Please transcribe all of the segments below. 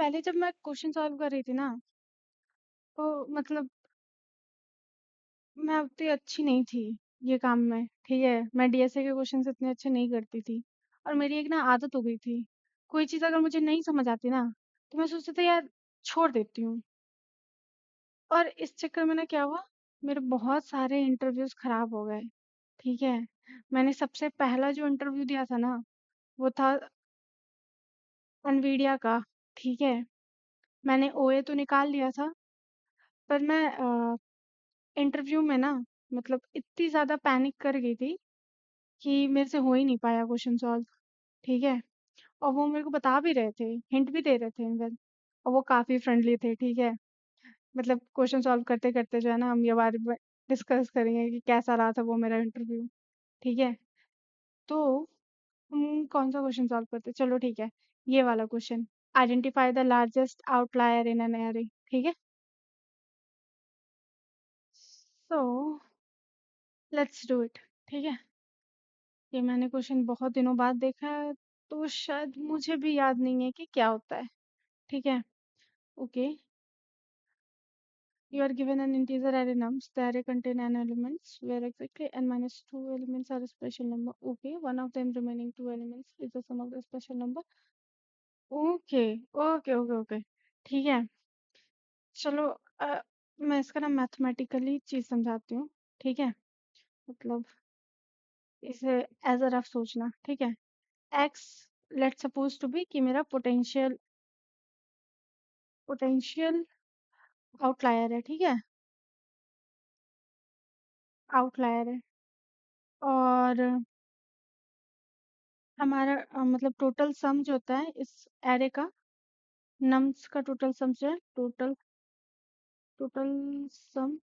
पहले जब मैं क्वेश्चन सॉल्व कर रही थी ना, तो मतलब मैं उतनी अच्छी नहीं थी ये काम में। ठीक है, मैं डीएसए के क्वेश्चन इतने अच्छे नहीं करती थी। और मेरी एक ना आदत हो गई थी, कोई चीज़ अगर मुझे नहीं समझ आती ना, तो मैं सोचती थी यार छोड़ देती हूँ। और इस चक्कर में ना क्या हुआ, मेरे बहुत सारे इंटरव्यूज खराब हो गए। ठीक है, मैंने सबसे पहला जो इंटरव्यू दिया था ना, वो था एनवीडिया का। ठीक है, मैंने ओए तो निकाल लिया था, पर मैं इंटरव्यू में ना मतलब इतनी ज़्यादा पैनिक कर गई थी कि मेरे से हो ही नहीं पाया क्वेश्चन सॉल्व। ठीक है, और वो मेरे को बता भी रहे थे, हिंट भी दे रहे थे इवन। और वो काफ़ी फ्रेंडली थे। ठीक है, मतलब क्वेश्चन सॉल्व करते करते जो है ना, हम ये बारे में डिस्कस करेंगे कि कैसा रहा था वो मेरा इंटरव्यू। ठीक है, तो हम कौन सा क्वेश्चन सॉल्व करते, चलो ठीक है, ये वाला question. Identify the largest outlier in an array. ठीक है, सो लेट्स डू इट। ठीक है, ये मैंने क्वेश्चन बहुत दिनों बाद देखा है, तो शायद मुझे भी याद नहीं है कि क्या होता है। ठीक है, okay. You are given an integer array nums. The array contain n elements where exactly n minus 2 elements are a special number. Okay, one of them remaining two elements is the sum of the special number. Okay okay okay okay, ठीक है। चलो, मैं इसका ना mathematically चीज समझाती हूँ। ठीक है, मतलब इसे एज अ रफ सोचना। ठीक है, x let suppose to be कि मेरा पोटेंशियल पोटेंशियल आउटलायर है। ठीक है, आउटलायर है। और हमारा मतलब टोटल सम जो होता है इस एरे का, नम्स का टोटल सम जो है, टोटल टोटल सम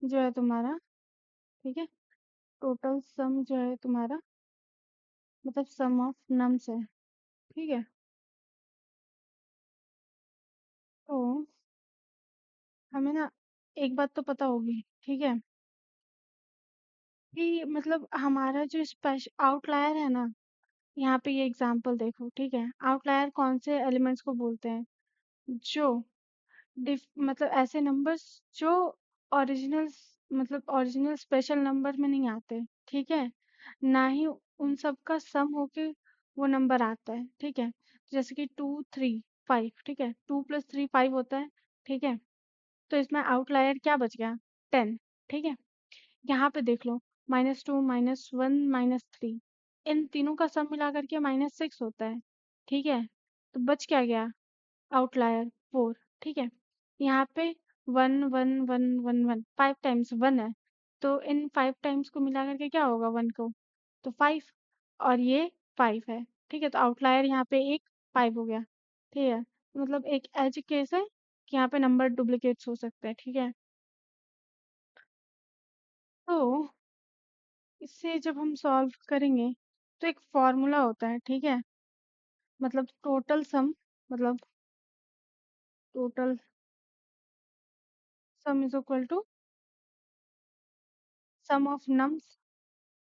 जो है तुम्हारा। ठीक है, टोटल सम जो है तुम्हारा मतलब सम ऑफ नम्स है। ठीक है, तो हमें ना एक बात तो पता होगी। ठीक है, कि मतलब हमारा जो स्पेशल आउटलायर है ना, यहाँ पे ये एग्जांपल देखो। ठीक है, आउटलायर कौन से एलिमेंट्स को बोलते हैं, जो मतलब ऐसे नंबर्स जो ओरिजिनल मतलब ओरिजिनल स्पेशल नंबर में नहीं आते। ठीक है, ना ही उन सब का सम होके वो नंबर आता है। ठीक है, जैसे कि 2 3 5। ठीक है, 2 + 3 5 होता है। ठीक है, तो इसमें आउटलायर क्या बच गया, 10। ठीक है, यहाँ पे देख लो, -2 -1 -3, इन तीनों का सम मिला करके -6 होता है। ठीक है, तो बच क्या गया, आउटलायर 4। ठीक है, यहाँ पे 1 1 1 1 1 5 टाइम्स 1 है, तो इन 5 टाइम्स को मिला करके क्या होगा 1 को, तो 5। और ये 5 है। ठीक है, तो आउटलायर यहाँ पे एक 5 हो गया। ठीक है, तो मतलब एक एज केस है कि यहाँ पे नंबर डुप्लीकेट्स हो सकते हैं। ठीक है, तो इससे जब हम सॉल्व करेंगे तो एक फॉर्मूला होता है। ठीक है, मतलब टोटल सम, मतलब total sum is equal to sum of nums,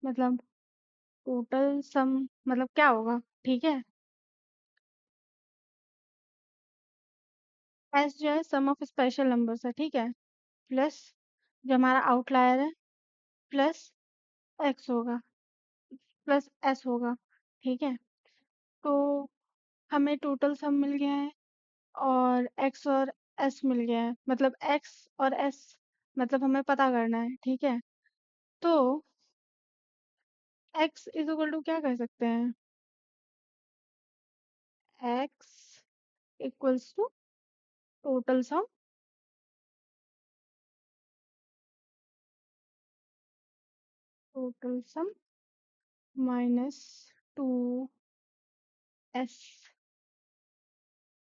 मतलब टोटल सम मतलब क्या होगा। ठीक है, एस जो है सम ऑफ स्पेशल नंबर्स है। ठीक है, प्लस जो हमारा आउटलायर है, प्लस एक्स होगा, प्लस एस होगा। ठीक है, तो हमें टोटल सम मिल गया है, और एक्स और एस मिल गया है, मतलब एक्स और एस मतलब हमें पता करना है। ठीक है, तो एक्स इज इक्वल टू क्या कर सकते हैं, x equals to total sum, total sum -2s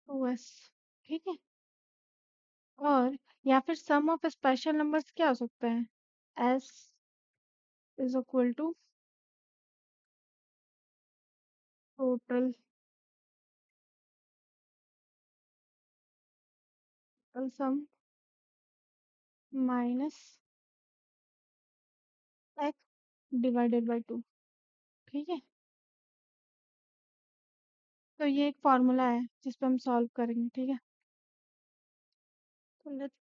2s। ठीक है, और या फिर सम ऑफ स्पेशल नंबर्स क्या हो सकता है, s is equal to total sum minus x divided by 2। ठीक है, तो ये एक फॉर्मूला है जिस पे हम सॉल्व करेंगे, ठीक है? तो लेट्स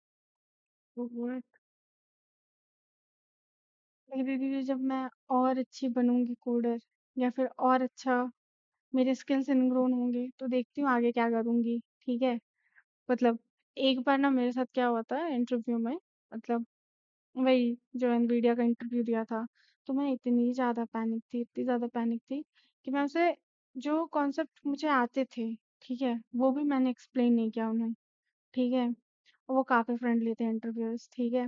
डू इट। धीरे धीरे जब मैं और अच्छी बनूंगी कोडर, या फिर और अच्छा मेरे स्किल्स इनग्रोन होंगे, तो देखती हूँ आगे क्या करूंगी, ठीक है? मतलब एक बार ना मेरे साथ क्या हुआ था इंटरव्यू में, मतलब वही जो एनवीडिया का इंटरव्यू दिया था, तो मैं इतनी ज़्यादा पैनिक थी, इतनी ज़्यादा पैनिक थी कि मैं उसे, जो कॉन्सेप्ट मुझे आते थे, ठीक है, वो भी मैंने एक्सप्लेन नहीं किया उन्हें, ठीक है? और वो काफ़ी फ्रेंडली थे इंटरव्यूअर्स, ठीक है?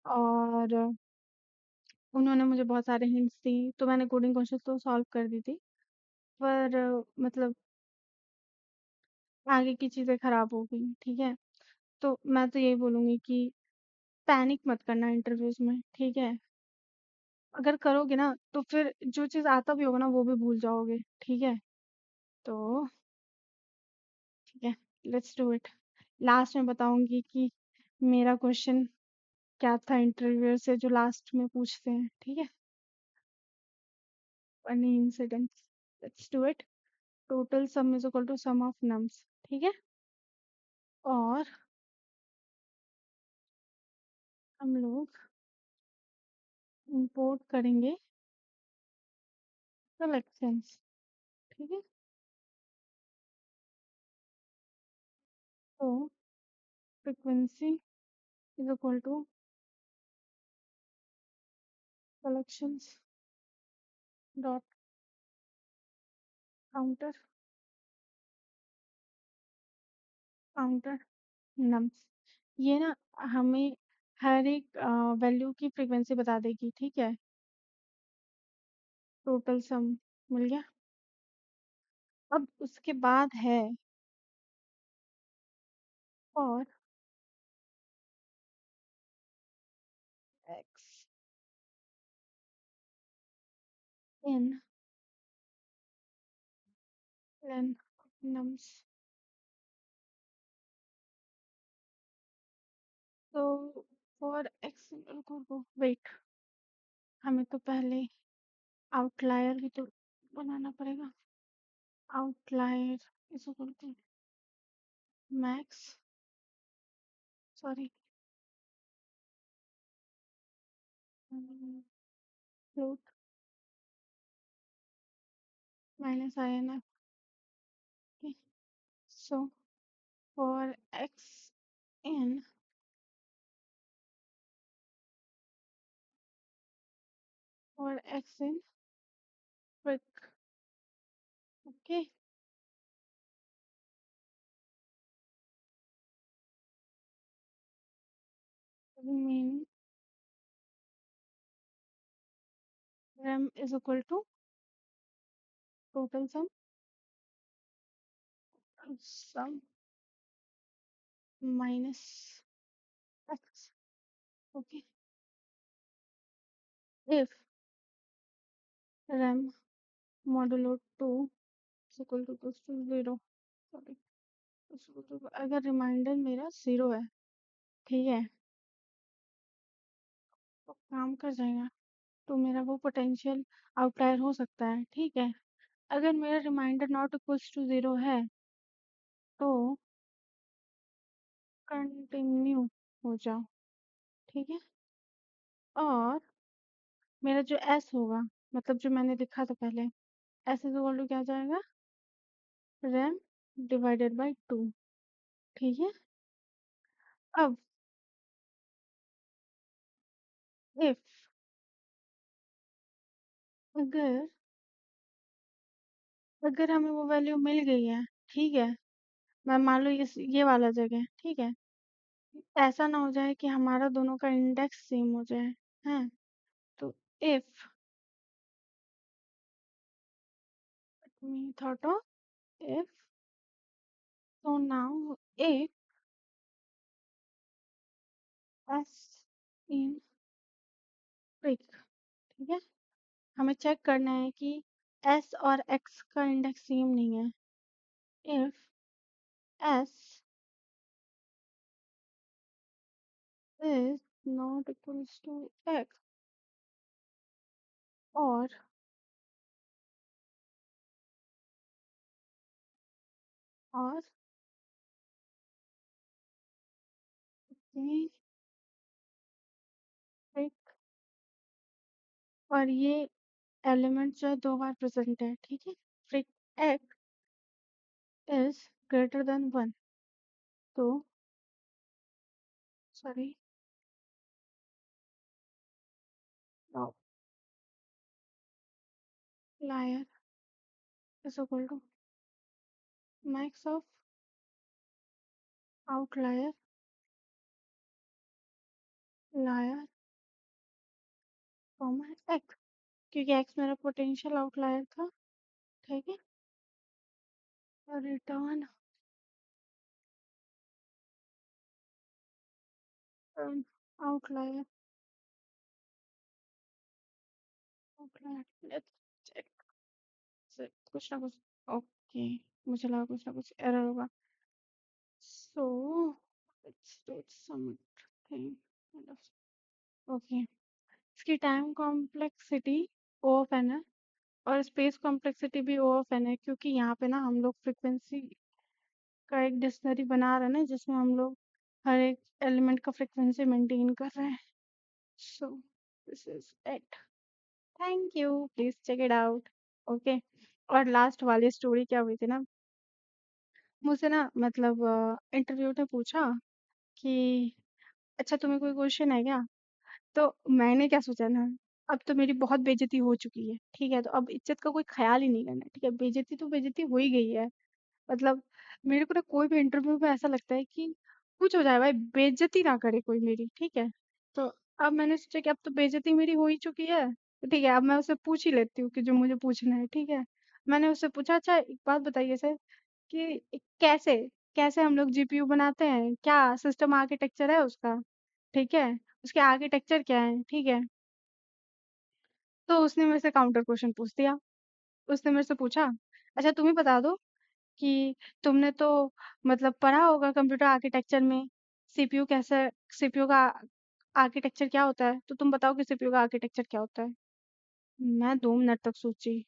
और उन्होंने मुझे बहुत सारे हिंट्स दी, तो मैंने कोडिंग क्वेश्चन तो सॉल्व कर दी थी, पर मतलब आगे की चीज़ें खराब हो गई, ठीक है? तो मैं तो यही बोलूँगी कि पैनिक मत करना इंटरव्यूज में, ठीक है? अगर करोगे ना तो फिर जो चीज़ आता भी होगा ना वो भी भूल जाओगे, ठीक है? तो ठीक है, लेट्स डू इट। लास्ट में बताऊंगी कि मेरा क्वेश्चन क्या था इंटरव्यूअर से, जो लास्ट में पूछते हैं, ठीक है? Funny incidents. Let's do it. Total sum is equal to sum of nums, ठीक है? और हम लोग इंपोर्ट करेंगे कलेक्शंस, ठीक है? तो frequency is equal to collections dot counter, counter nums. ये ना हमें हर एक वैल्यू की फ्रीक्वेंसी बता देगी, ठीक है? टोटल सम मिल गया। अब उसके बाद है और एक्स इन लेन नम्स। तो फॉर एक्स, रुको रुको वेट, हमें तो पहले आउटलायर भी तो बनाना पड़ेगा। Outlier is equal to max, sorry, float minus i n f. So for x in, for x in brick, okay? Mean rem is equal to total sum minus x, okay? If rem modulo 2 is equals to 0, sorry, अगर reminder मेरा 0 है, ठीक है, तो काम कर जाएगा, तो मेरा वो पोटेंशियल आउटलायर हो सकता है, ठीक है? अगर मेरा रिमाइंडर नॉट इक्वल्स टू 0 है, तो कंटिन्यू हो जाओ, ठीक है? और मेरा जो एस होगा, मतलब जो मैंने लिखा था पहले, एस इज इक्वल टू क्या आ जाएगा? रैम डिवाइडेड बाय 2, ठीक है? अब इफ, अगर अगर हमें वो वैल्यू मिल गई है, ठीक है, मैं मान लो ये वाला जगह, ठीक है, ऐसा ना हो जाए कि हमारा दोनों का इंडेक्स सेम हो जाए, है? तो if, me thought of if, so now if s in break, ठीक है, हमें चेक करना है कि s और x का इंडेक्स सेम नहीं है। if s is not equals to x, और और ये एक, और ये एलिमेंट जो है 2 बार प्रेज़ेंट है, ठीक है? फिर x इज़ ग्रेटर देन 1, तो sorry, outlier is equal to max of outlier lier comma x, क्योंकि x मेरा पोटेंशियल आउटलायर था, ठीक है? और return outlier, outlier let's check कुछ ना कुछ। ओके, मुझे लगा कुछ ना कुछ एरर होगा। So let's do something kind of. Okay, इसकी time complexity O of N है और स्पेस कॉम्प्लेक्सिटी भी ओ ऑफ एन है, क्योंकि यहाँ पे ना हम लोग फ्रीक्वेंसी का एक डिक्शनरी बना रहे हैं ना, जिसमें हम लोग हर एक एलिमेंट का फ्रीक्वेंसी मेंटेन कर रहे हैं। So this is it, thank you, please check it out. Okay, और लास्ट वाली स्टोरी क्या हुई थी ना, मुझसे ना मतलब इंटरव्यू ने पूछा कि अच्छा तुम्हें कोई क्वेश्चन है क्या। तो मैंने क्या सोचा ना, अब तो मेरी बहुत बेइज्जती हो चुकी है, ठीक है, तो अब इज्जत का कोई ख्याल ही नहीं करना, ठीक है, बेइज्जती तो बेइज्जती हो ही गई है। मतलब मेरे को ना कोई भी इंटरव्यू में ऐसा लगता है कि कुछ हो जाए भाई, बेइज्जती ना करे कोई मेरी, ठीक है। तो अब मैंने सोचा कि अब तो बेइज्जती मेरी हो ही चुकी है, तो ठीक है, अब मैं उससे पूछ ही लेती हूँ कि जो मुझे पूछना है, ठीक है। मैंने उससे पूछा, अच्छा एक बात बताइए सर, कि कैसे कैसे हम लोग जीपीयू बनाते हैं, क्या सिस्टम आर्किटेक्चर है उसका, ठीक है, उसके आर्किटेक्चर क्या है, ठीक है। तो उसने मेरे से काउंटर क्वेश्चन पूछ दिया। उसने मेरे से पूछा, अच्छा तुम ही बता दो कि तुमने तो मतलब पढ़ा होगा कंप्यूटर आर्किटेक्चर में, सीपीयू कैसे, सीपीयू का आर्किटेक्चर क्या होता है, तो तुम बताओ कि सीपीयू का आर्किटेक्चर क्या होता है। मैं 2 मिनट तक सोची,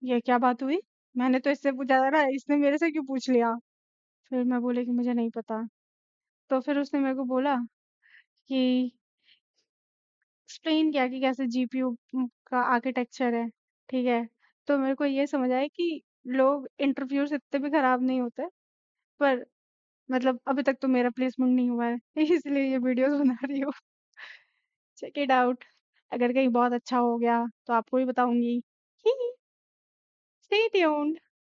ये क्या बात हुई, मैंने तो इससे पूछा था ना, इसने मेरे से क्यों पूछ लिया। फिर मैं बोली कि मुझे नहीं पता। तो फिर उसने मेरे को बोला कि एक्सप्लेन किया कि कैसे जीपीयू का आर्किटेक्चर है, ठीक है। तो मेरे को ये समझ आया कि लोग इंटरव्यूअर्स इतने भी खराब नहीं होते, पर मतलब अभी तक तो मेरा प्लेसमेंट नहीं हुआ है इसलिए ये वीडियोस बना रही हूँ। चेक इट आउट, अगर कहीं बहुत अच्छा हो गया तो आपको भी बताऊंगी। Stay tuned.